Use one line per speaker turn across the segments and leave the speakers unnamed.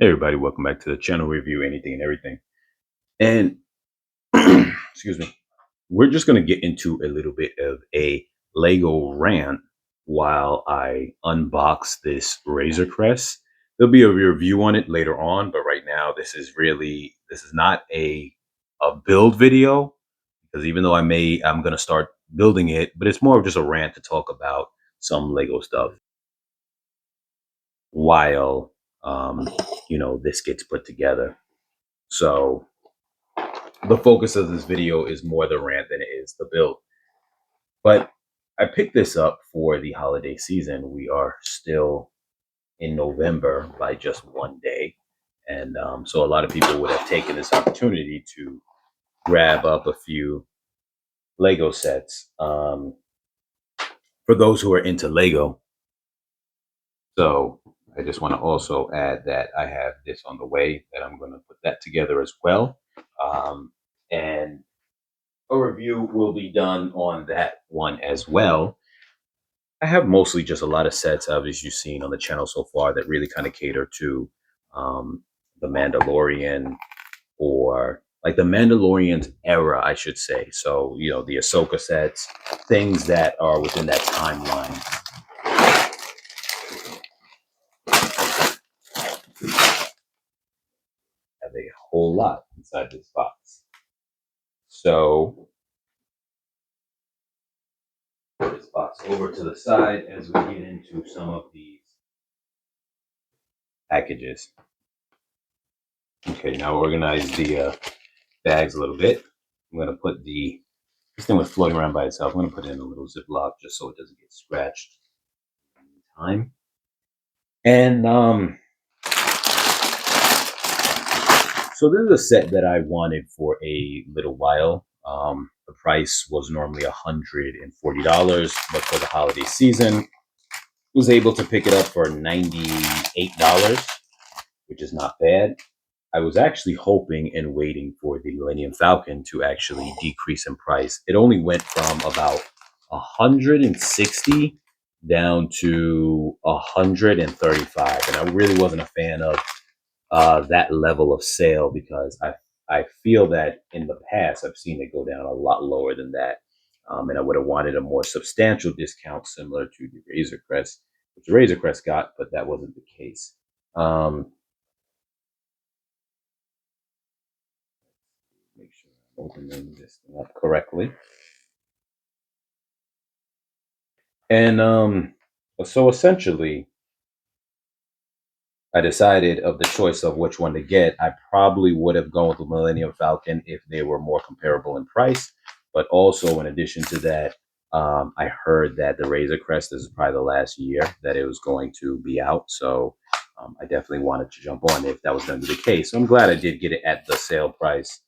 Hey everybody, welcome back to the channel review anything and everything. And excuse me, we're just going to get into a little bit of a Lego rant while I unbox this Razor Crest. There'll be a review on it later on, but right now this is not a build video because even though I'm going to start building it, but it's more of just a rant to talk about some Lego stuff while this gets put together. So the focus of this video is more the rant than it is the build. But I picked this up for the holiday season. We are still in November by just one day. And so a lot of people would have taken this opportunity to grab up a few Lego sets for those who are into Lego. So I just want to also add that I have this on the way that I'm going to put that together as well. And a review will be done on that one as well. I have mostly just a lot of sets, obviously, you've seen on the channel so far that really kind of cater to um, the Mandalorian or like the Mandalorian's era, I should say. So, the Ahsoka sets, things that are within that timeline. Have a whole lot inside this box. So, put this box over to the side as we get into some of these packages. Okay, now organize the bags a little bit. I'm going to put this thing was floating around by itself. I'm going to put it in a little Ziploc just so it doesn't get scratched in time. And so this is a set that I wanted for a little while. The price was normally $140, but for the holiday season, was able to pick it up for $98, which is not bad. I was actually hoping and waiting for the Millennium Falcon to actually decrease in price. It only went from about 160 down to 135, and I really wasn't a fan of that level of sale because I feel that in the past I've seen it go down a lot lower than that, and I would have wanted a more substantial discount similar to the Razor Crest, which the Razor Crest got, but that wasn't the case. Make sure I'm opening this thing up correctly. And so essentially, I decided of the choice of which one to get. I probably would have gone with the Millennium Falcon if they were more comparable in price. But also, in addition to that, I heard that the Razor Crest is probably the last year that it was going to be out. So I definitely wanted to jump on if that was going to be the case. So I'm glad I did get it at the sale price.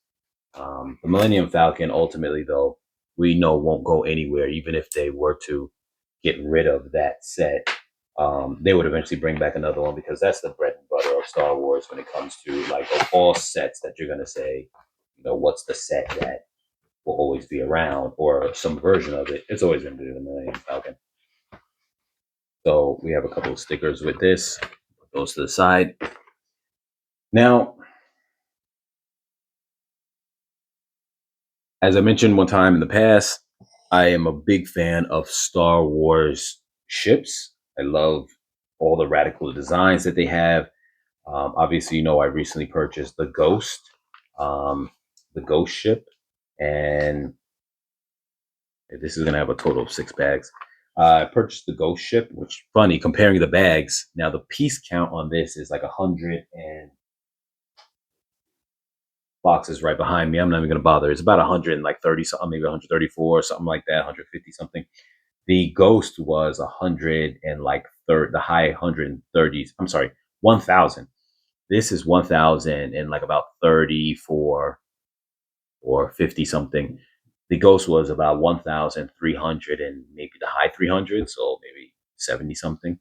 The Millennium Falcon, ultimately, though, we know won't go anywhere, even if they were to get rid of that set. They would eventually bring back another one because that's the bread and butter of Star Wars when it comes to like of all sets that you're gonna say, what's the set that will always be around or some version of it. It's always gonna be the Millennium Falcon. So we have a couple of stickers with this. Put those to the side. Now, as I mentioned one time in the past, I am a big fan of Star Wars ships. I love all the radical designs that they have. Obviously, I recently purchased um, the Ghost ship, and this is going to have a total of 6 bags. I purchased the Ghost ship, which funny comparing the bags. Now the piece count on this is like 100 and boxes right behind me. I'm not even going to bother. It's about 130 something, maybe 134, something like that, 150 something. The Ghost was 100 and like the high 130s. I'm sorry, 1,000. This is 1,000 and like about 34 or 50 something. The Ghost was about 1,300 and maybe the high 300s, so maybe 70 something.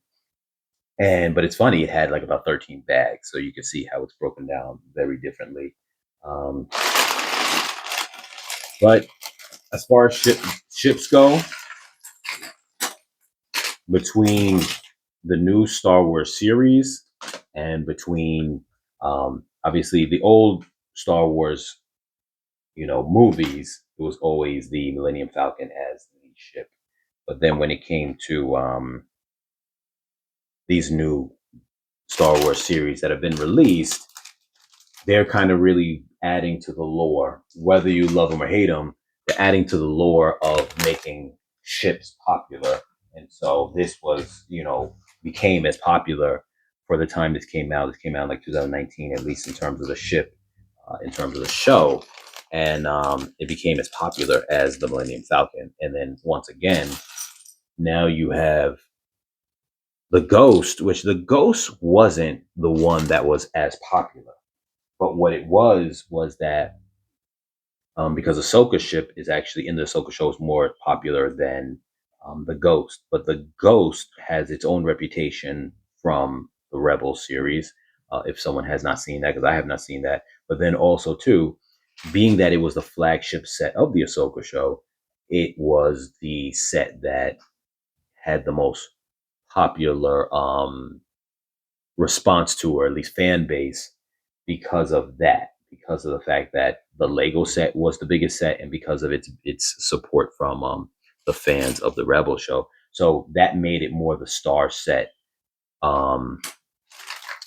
But it's funny, it had like about 13 bags, so you can see how it's broken down very differently. Um, but as far as ships go, between the new Star Wars series and between Obviously, the old Star Wars, movies, it was always the Millennium Falcon as the ship. But then when it came to these new Star Wars series that have been released, they're kind of really adding to the lore, whether you love them or hate them. They're adding to the lore of making ships popular, and so this was, became as popular for the time this came out. This came out in like 2019, at least in terms of the ship, in terms of the show, and it became as popular as the Millennium Falcon. And then once again, now you have the Ghost, which the Ghost wasn't the one that was as popular. But what it was that because Ahsoka's ship is actually in the Ahsoka show is more popular than the Ghost, but the Ghost has its own reputation from the Rebel series. If someone has not seen that, because I have not seen that, but then also too, being that it was the flagship set of the Ahsoka show, it was the set that had the most popular response to, or at least fan base, because of that, because of the fact that the Lego set was the biggest set, and because of its support from the fans of the Rebel show. So that made it more the star set, um,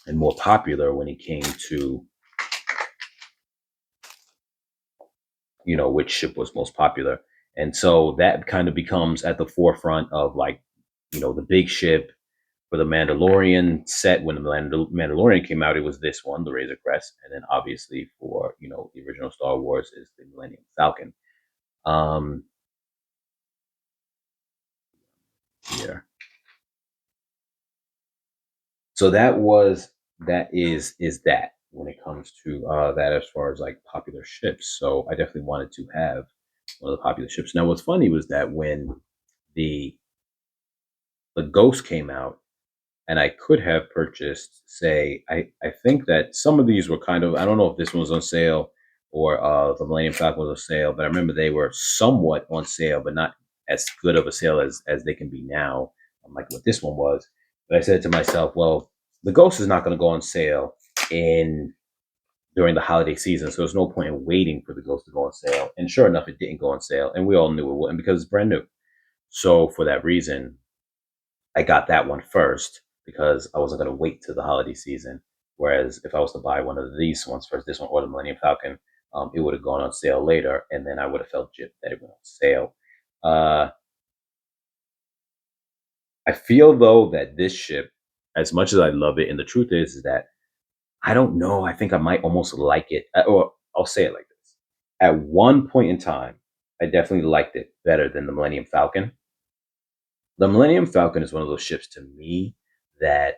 and more popular when it came to, which ship was most popular. And so that kind of becomes at the forefront of, like, the big ship. For the Mandalorian set, when the Mandalorian came out, it was this one, the Razor Crest, and then obviously for, the original Star Wars is the Millennium Falcon. Here, so that is that when it comes to that, as far as like popular ships. So I definitely wanted to have one of the popular ships. Now, what's funny was that when the the Ghost came out, and I could have purchased, say, I think that some of these were kind of, I don't know if this one was on sale or the Millennium Falcon was on sale, but I remember they were somewhat on sale, but not as good of a sale as they can be now, like what this one was. But I said to myself, well, the Ghost is not going to go on sale in during the holiday season, so there's no point in waiting for the Ghost to go on sale. And sure enough, it didn't go on sale, and we all knew it wouldn't because it's brand new. So for that reason, I got that one first because I wasn't going to wait till the holiday season. Whereas if I was to buy one of these ones first, this one or the Millennium Falcon, it would have gone on sale later, and then I would have felt gypped that it went on sale. Uh, I feel though that this ship, as much as I love it, and the truth is that I don't know. I think I might almost like it, or I'll say it like this: at one point in time, I definitely liked it better than the Millennium Falcon. The Millennium Falcon is one of those ships to me that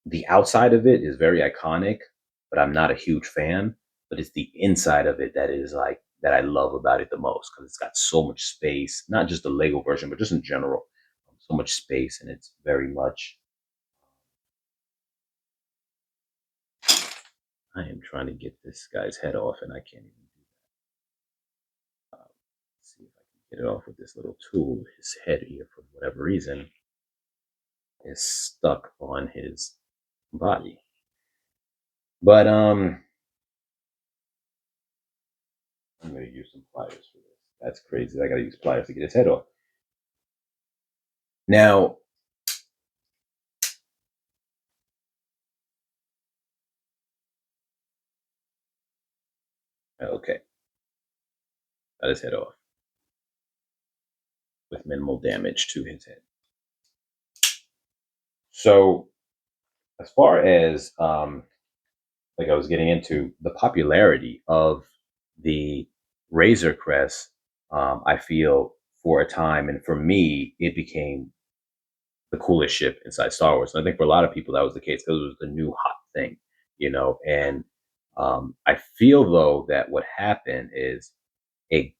the outside of it is very iconic, but I'm not a huge fan. But it's the inside of it that is like that I love about it the most, because it's got so much space, not just the Lego version, but just in general, so much space, and it's very much. I am trying to get this guy's head off, and I can't even do that. See if I can get it off with this little tool. His head here, for whatever reason, is stuck on his body. But I'm gonna use some pliers for this. That's crazy. I gotta use pliers to get his head off. Now, okay, got his head off with minimal damage to his head. So, as far as like I was getting into the popularity of the Razor Crest, I feel for a time, and for me, it became the coolest ship inside Star Wars. And I think for a lot of people that was the case because it was the new hot thing, And I feel though that what happened is a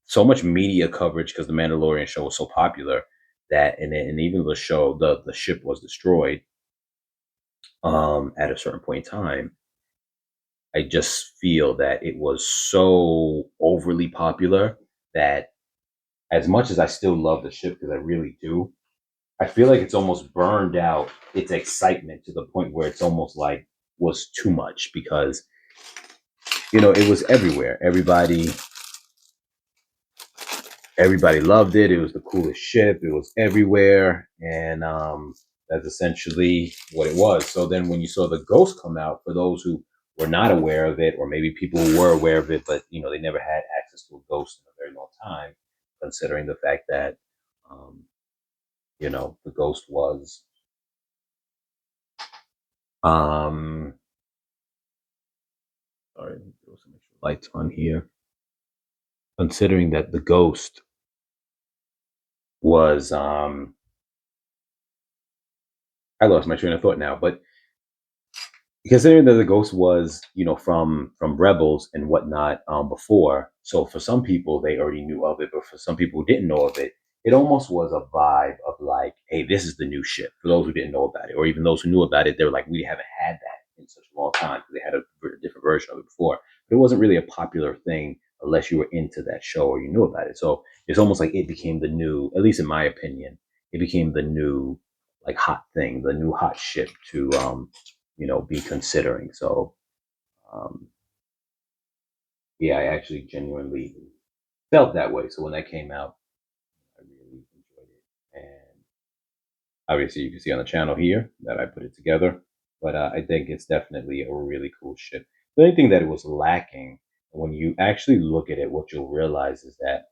so much media coverage because the Mandalorian show was so popular that, and even the show, the ship was destroyed at a certain point in time. I just feel that it was so overly popular that, as much as I still love the ship, because I really do, I feel like it's almost burned out its excitement to the point where it's almost like was too much because it was everywhere. Everybody loved it. It was the coolest ship. It was everywhere, and that's essentially what it was. So then, when you saw the Ghost come out, for those who were not aware of it, or maybe people who were aware of it, but they never had access to a Ghost in a very long time, considering the fact that um, the Ghost was um, sorry, let me throw some extra lights on here. Considering that the Ghost was I lost my train of thought now, but considering that the Ghost was from Rebels and whatnot before, so for some people they already knew of it, but for some people who didn't know of it, it almost was a vibe of like, hey, this is the new ship. For those who didn't know about it, or even those who knew about it, they were like, we haven't had that in such a long time because they had a different version of it before, but it wasn't really a popular thing unless you were into that show or you knew about it. So it's almost like it became the new, at least in my opinion, it became the new like hot thing, the new hot ship to be considering. So, um, yeah, I actually genuinely felt that way. So when that came out, I really enjoyed it. And obviously, you can see on the channel here that I put it together. But I think it's definitely a really cool ship. The only thing that it was lacking, when you actually look at it, what you'll realize is that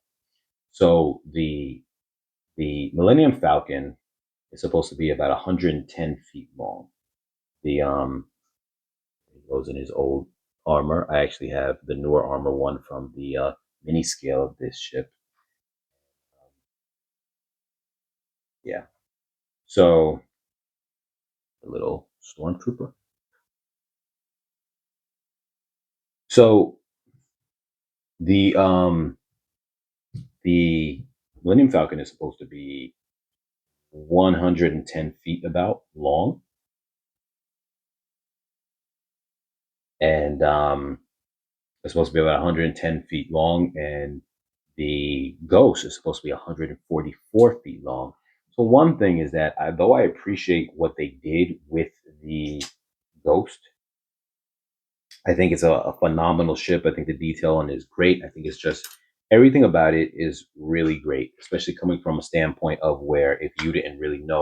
so the Millennium Falcon is supposed to be about 110 feet long. The He goes in his old armor. I actually have the newer armor one from the mini scale of this ship. Yeah. So a little stormtrooper. So the um the Millennium Falcon is supposed to be 110 feet about long, and it's supposed to be about 110 feet long, and the Ghost is supposed to be 144 feet long. So one thing is that though I appreciate what they did with the Ghost, I think it's a phenomenal ship. I think the detail on it is great. I think it's just everything about it is really great, especially coming from a standpoint of where if you didn't really know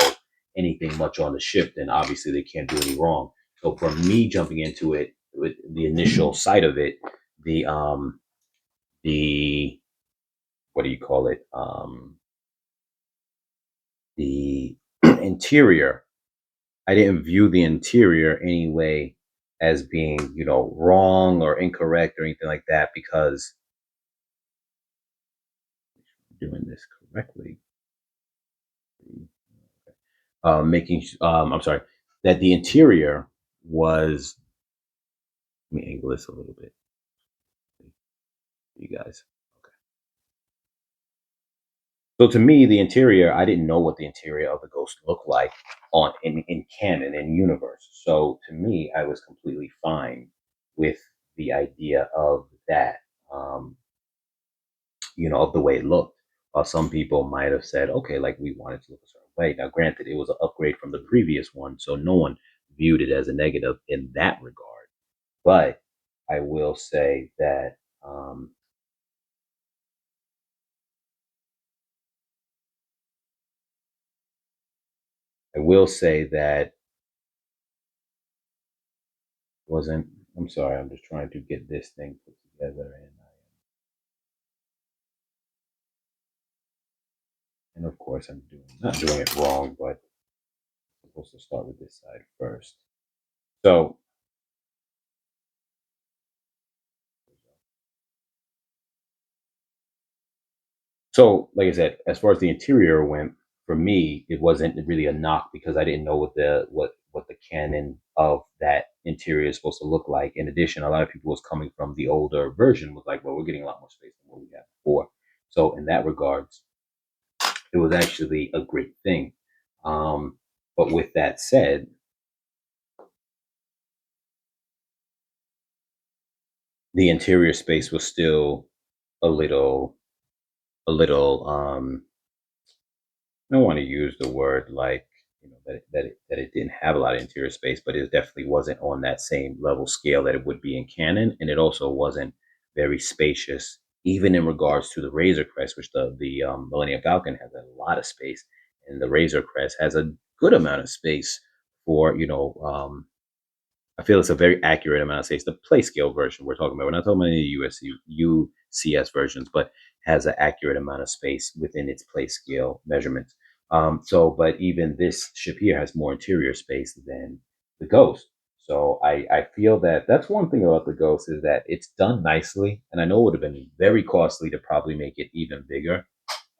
anything much on the ship, then obviously they can't do any wrong. So for me jumping into it with the initial sight of it, the what do you call it? The interior, I didn't view the interior anyway as being, wrong or incorrect or anything like that because doing this correctly, I'm sorry, that the interior was, let me angle this a little bit, you guys. Okay. So to me, the interior, I didn't know what the interior of the Ghost looked like in canon in universe. So to me, I was completely fine with the idea of that. Um, of the way it looked. While some people might have said, okay, like we wanted to look a certain way. Now, granted, it was an upgrade from the previous one, so no one viewed it as a negative in that regard. But I will say that I will say that wasn't. I'm sorry. I'm just trying to get this thing put together, and of course, I'm not doing it wrong, but I'm supposed to start with this side first. So like I said, as far as the interior went, for me, it wasn't really a knock because I didn't know what the canon of that interior is supposed to look like. In addition, a lot of people was coming from the older version was like, well, we're getting a lot more space than what we had before. So in that regards, it was actually a great thing. Um, but with that said, the interior space was still a little a little I don't want to use the word like that it didn't have a lot of interior space, but it definitely wasn't on that same level scale that it would be in Canon, and it also wasn't very spacious, even in regards to the Razor Crest, which the Millennium Falcon has a lot of space, and the Razor Crest has a good amount of space for I feel it's a very accurate amount of space. The play scale version we're talking about. We're not talking about any UCS versions, but has an accurate amount of space within its play scale measurements. But even this ship here has more interior space than the Ghost. So I feel that that's one thing about the Ghost is that it's done nicely, and I know it would have been very costly to probably make it even bigger,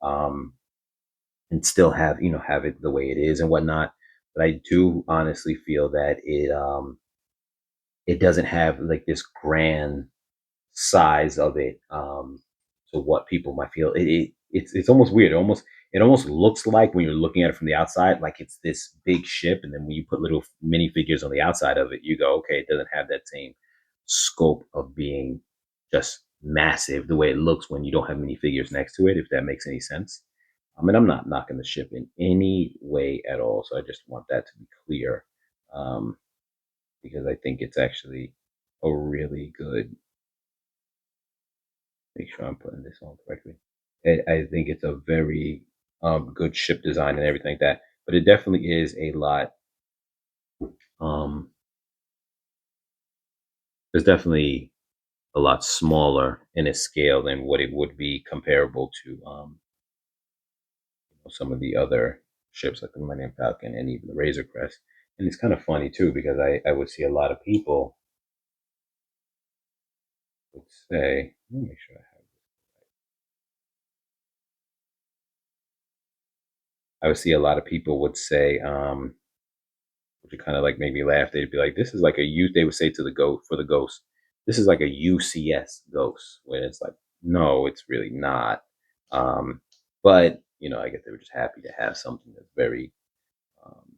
and still have it the way it is and whatnot. But I do honestly feel that it doesn't have like this grand size of it to what people might feel. It's almost weird. It almost looks like when you're looking at it from the outside, like it's this big ship, and then when you put little mini figures on the outside of it, you go, okay, it doesn't have that same scope of being just massive the way it looks when you don't have many figures next to it, if that makes any sense. I mean, I'm not knocking the ship in any way at all, so I just want that to be clear. Um, because I think it's actually a really good. Make sure I'm putting this on correctly. I think it's a very good ship design and everything like that. But it definitely is a lot. Um, it's definitely a lot smaller in its scale than what it would be comparable to some of the other ships like the Millennium Falcon and even the Razor Crest. And it's kind of funny too because I would see a lot of people would say, let me make sure I would see a lot of people would say, which would kind of like make me laugh. They'd be like, "This is like a U." They would say to the ghost for the ghost, "This is like a UCS ghost." When it's like, no, it's really not. Um, but I guess they were just happy to have something that's very, um,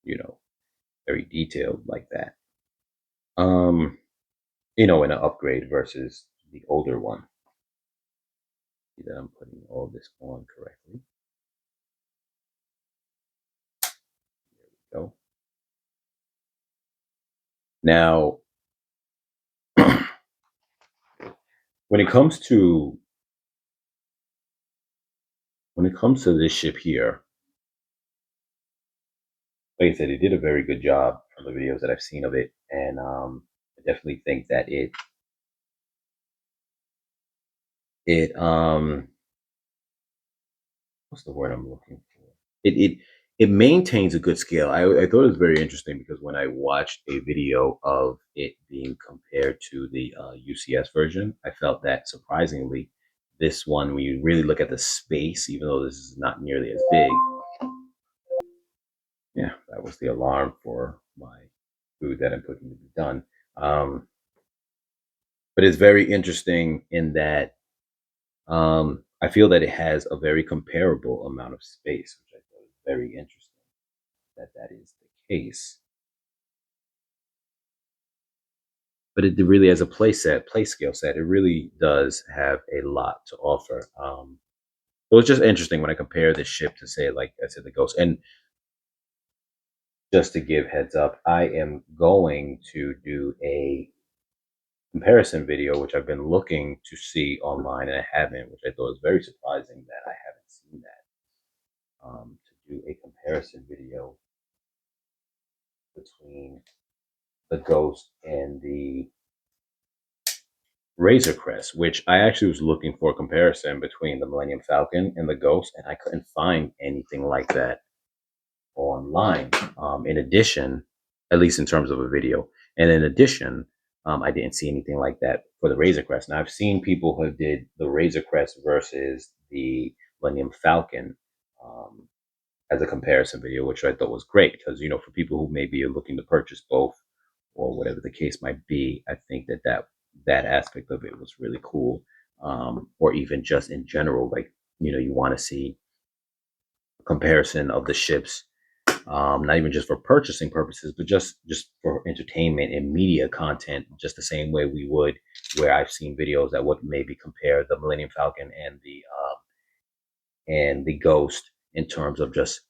you know, very detailed like that. Um, in an upgrade versus the older one. See that I'm putting all this on correctly. There we go. Now, when it comes to this ship here, like I said, it did a very good job from the videos that I've seen of it, and I definitely think that it what's the word I'm looking for? It maintains a good scale. I thought it was very interesting because when I watched a video of it being compared to the UCS version, I felt that surprisingly, this one, when you really look at the space, even though this is not nearly as big, yeah, that was the alarm for my food that I'm cooking to be done. Um, but it's very interesting in that I feel that it has a very comparable amount of space, which I thought is very interesting that that is the case. But it really, as a play scale set, it really does have a lot to offer. So it's just interesting when I compare this ship to say, like I said, the Ghost. And just to give heads up, I am going to do a comparison video, which I've been looking to see online and I haven't, which I thought was very surprising that I haven't seen that. To do a comparison video between the Ghost and the Razor Crest, which I actually was looking for a comparison between the Millennium Falcon and the Ghost, and I couldn't find anything like that online. In addition, at least in terms of a video, and in addition, I didn't see anything like that for the Razor Crest. Now I've seen people who did the Razor Crest versus the Millennium Falcon as a comparison video, which I thought was great because for people who maybe are looking to purchase both or whatever the case might be, I think that aspect of it was really cool. Or even just in general, like you want to see a comparison of the ships, not even just for purchasing purposes, but just for entertainment and media content, just the same way we would, where I've seen videos that would maybe compare the Millennium Falcon and the Ghost in terms of just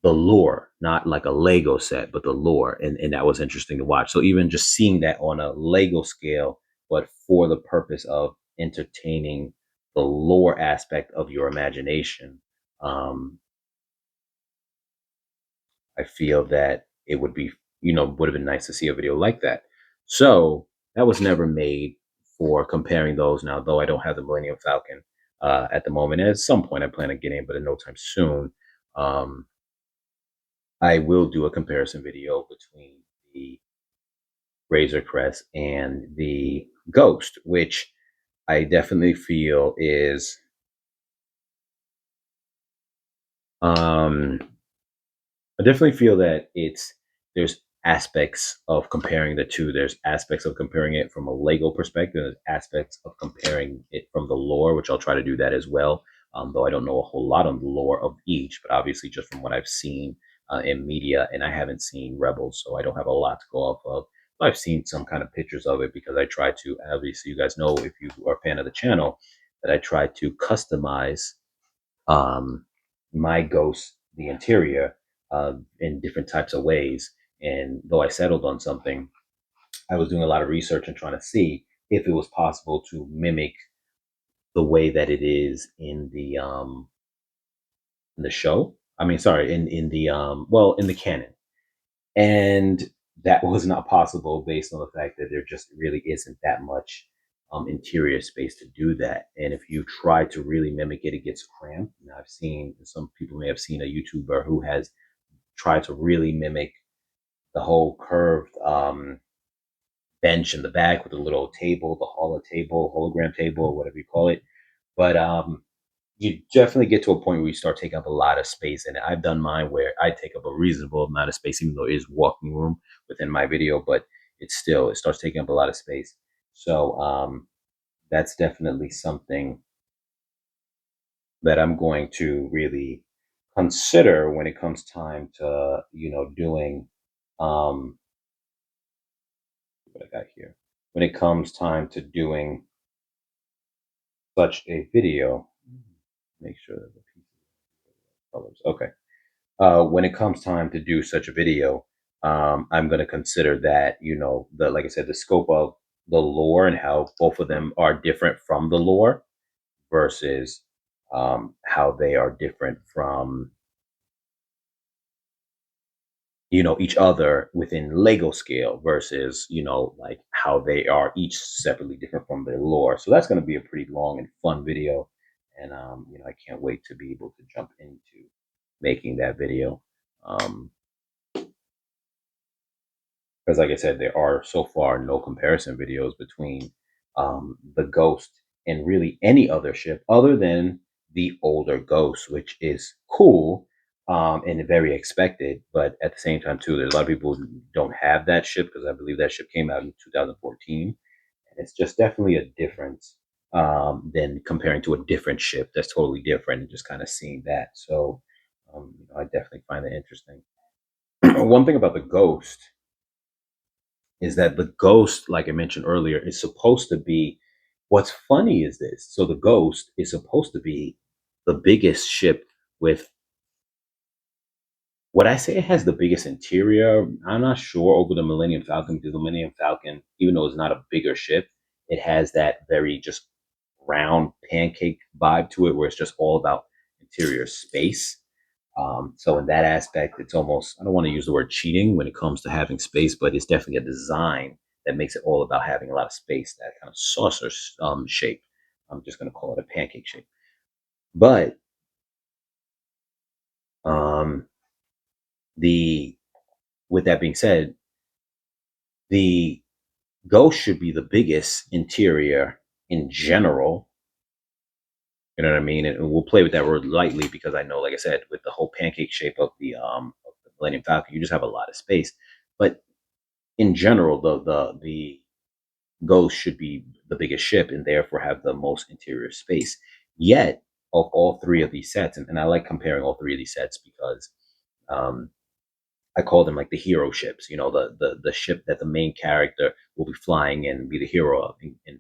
the lore, not like a Lego set, but the lore. And that was interesting to watch. So even just seeing that on a Lego scale, but for the purpose of entertaining the lore aspect of your imagination, um, I feel that it would be, would have been nice to see a video like that. So that was never made for comparing those now, though I don't have the Millennium Falcon at the moment. At some point, I plan on getting it, but in no time soon. Um, I will do a comparison video between the Razor Crest and the Ghost, which I definitely feel is um I definitely feel that there's aspects of comparing the two. There's aspects of comparing it from a Lego perspective. There's aspects of comparing it from the lore, which I'll try to do that as well. Though I don't know a whole lot on the lore of each, but obviously just from what I've seen in media, and I haven't seen Rebels, so I don't have a lot to go off of. But I've seen some kind of pictures of it because I try to. Obviously, you guys know if you are a fan of the channel that I try to customize um, my ghost, the interior, in different types of ways. And though I settled on something, I was doing a lot of research and trying to see if it was possible to mimic the way that it is in the show. I mean, sorry, in the in the canon. And that was not possible based on the fact that there just really isn't that much interior space to do that. And if you try to really mimic it, it gets cramped. And I've seen, some people may have seen a YouTuber who has tried to really mimic the whole curved bench in the back with a little table, the hologram table, or whatever you call it. But you definitely get to a point where you start taking up a lot of space. And I've done mine where I take up a reasonable amount of space, even though it is walking room within my video, but it starts taking up a lot of space. So that's definitely something that I'm going to really consider when it comes time to, doing what I got here. When it comes time to doing such a video, make sure that the piece colors. Okay. When it comes time to do such a video, I'm going to consider that, the, like I said, the scope of the lore and how both of them are different from the lore versus how they are different from, each other within Lego scale versus, like how they are each separately different from their lore. So that's going to be a pretty long and fun video. And, I can't wait to be able to jump into making that video. Because like I said, there are so far no comparison videos between the Ghost and really any other ship other than the older Ghost, which is cool and very expected. But at the same time, too, there's a lot of people who don't have that ship because I believe that ship came out in 2014, and it's just definitely a difference than comparing to a different ship that's totally different and just kind of seeing that. So I definitely find that interesting. One thing about the Ghost is that the Ghost, like I mentioned earlier, is supposed to be, what's funny is this. So the Ghost is supposed to be the biggest ship with, what I say, it has the biggest interior. I'm not sure over the Millennium Falcon, because the Millennium Falcon, even though it's not a bigger ship, it has that very just round pancake vibe to it where it's just all about interior space. So in that aspect, it's almost, I don't want to use the word cheating when it comes to having space, but it's definitely a design that makes it all about having a lot of space, that kind of saucer shape. I'm just going to call it a pancake shape. But um, the with that being said, the Ghost should be the biggest interior in general. You know what I mean? And we'll play with that word lightly because I know, like I said, with the whole pancake shape of the Millennium Falcon, you just have a lot of space. But in general, the Ghost should be the biggest ship and therefore have the most interior space. Yet, of all three of these sets, and I like comparing all three of these sets because um, I call them like the hero ships. The ship that the main character will be flying and be the hero of. And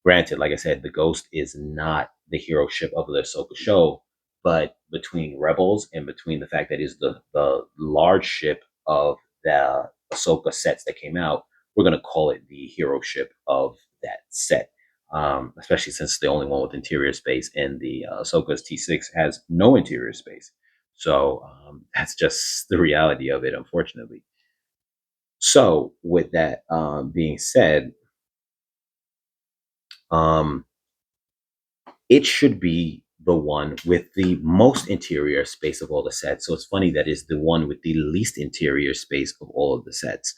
granted, like I said, the Ghost is not the hero ship of the Ahsoka show, but between Rebels and between the fact that it's the large ship of the Ahsoka sets that came out, we're gonna call it the hero ship of that set. Especially since it's the only one with interior space, and the Ahsoka's T6 has no interior space. So that's just the reality of it, unfortunately. So, with that being said, um, it should be the one with the most interior space of all the sets. So it's funny that it's the one with the least interior space of all of the sets.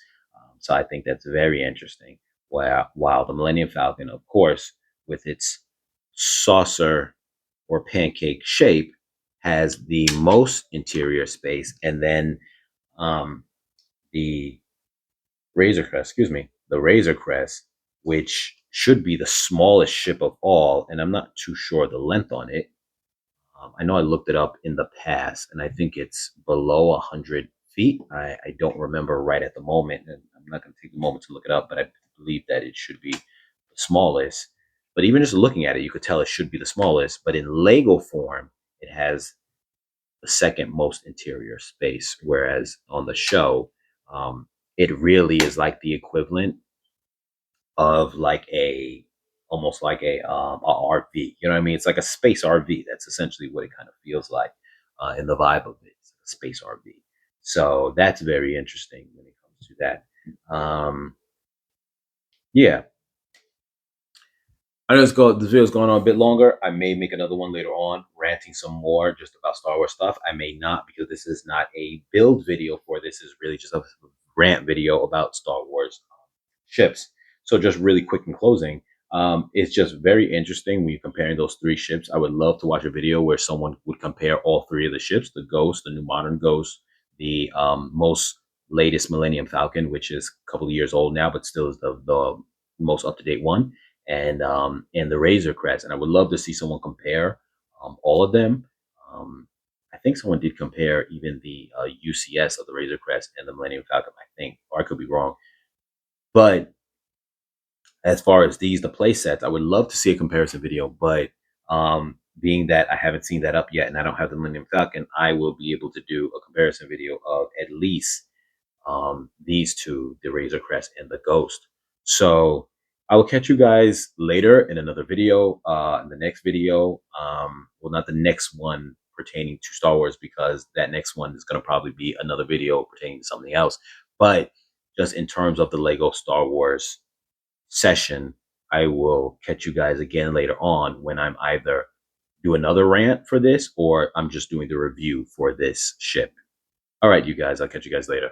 So I think that's very interesting. While the Millennium Falcon, of course, with its saucer or pancake shape, has the most interior space, and then um, the Razor Crest, excuse me, the Razor Crest, which should be the smallest ship of all, and I'm not too sure the length on it. I know I looked it up in the past, and I think it's below 100 feet. I don't remember right at the moment, and I'm not going to take the moment to look it up, but I believe that it should be the smallest. But even just looking at it, you could tell it should be the smallest. But in Lego form, it has the second most interior space, whereas on the show, it really is like the equivalent of like a almost like a RV. You know what I mean? It's like a space RV. That's essentially what it kind of feels like in the vibe of it. It's a space RV. So that's very interesting when it comes to that. Yeah, I know this video's going on a bit longer. I may make another one later on, ranting some more just about Star Wars stuff. I may not, because this is not a build video for this. Is really just a rant video about Star Wars ships. So just really quick in closing, it's just very interesting when you're comparing those three ships. I would love to watch a video where someone would compare all three of the ships: the Ghost, the new modern Ghost, the most latest Millennium Falcon, which is a couple of years old now, but still is the most up to date one, and the Razor Crest. And I would love to see someone compare all of them. I think someone did compare even the UCS of the Razor Crest and the Millennium Falcon, I think, or I could be wrong. But as far as the play sets, I would love to see a comparison video. But being that I haven't seen that up yet and I don't have the Millennium Falcon, I will be able to do a comparison video of at least these two, the Razor Crest and the Ghost. So I will catch you guys later in another video. In the next video, well, not the next one pertaining to Star Wars, because that next one is going to probably be another video pertaining to something else. But just in terms of the Lego Star Wars session, I will catch you guys again later on when I'm either do another rant for this or I'm just doing the review for this ship. All right, you guys, I'll catch you guys later.